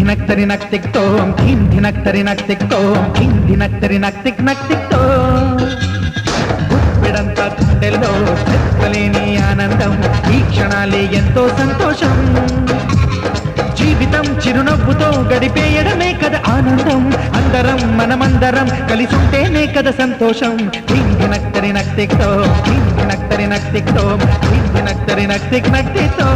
ధినక్తరి నక్తిక్తోం ధీం ధినక్తరి నక్తిక్తోం ధీం ధినక్తరి నక్తిక్ నక్తిక్తో గుప్పెడంతా గుండెల్లో చెప్పలేని ఆనందం ఈ క్షణాలే ఎంతో సంతోషం జీవితం చిరునవ్వుతో గడిపేయడమే కదా ఆనందం అందరం మనమందరం కలిసుంటేనే కదా సంతోషం ధీం ధినక్తరి నక్తిక్తోం ధీం ధినక్తరి నక్తిక్తోం ధీం ధినక్తరి నక్తిక్ నక్తిక్తో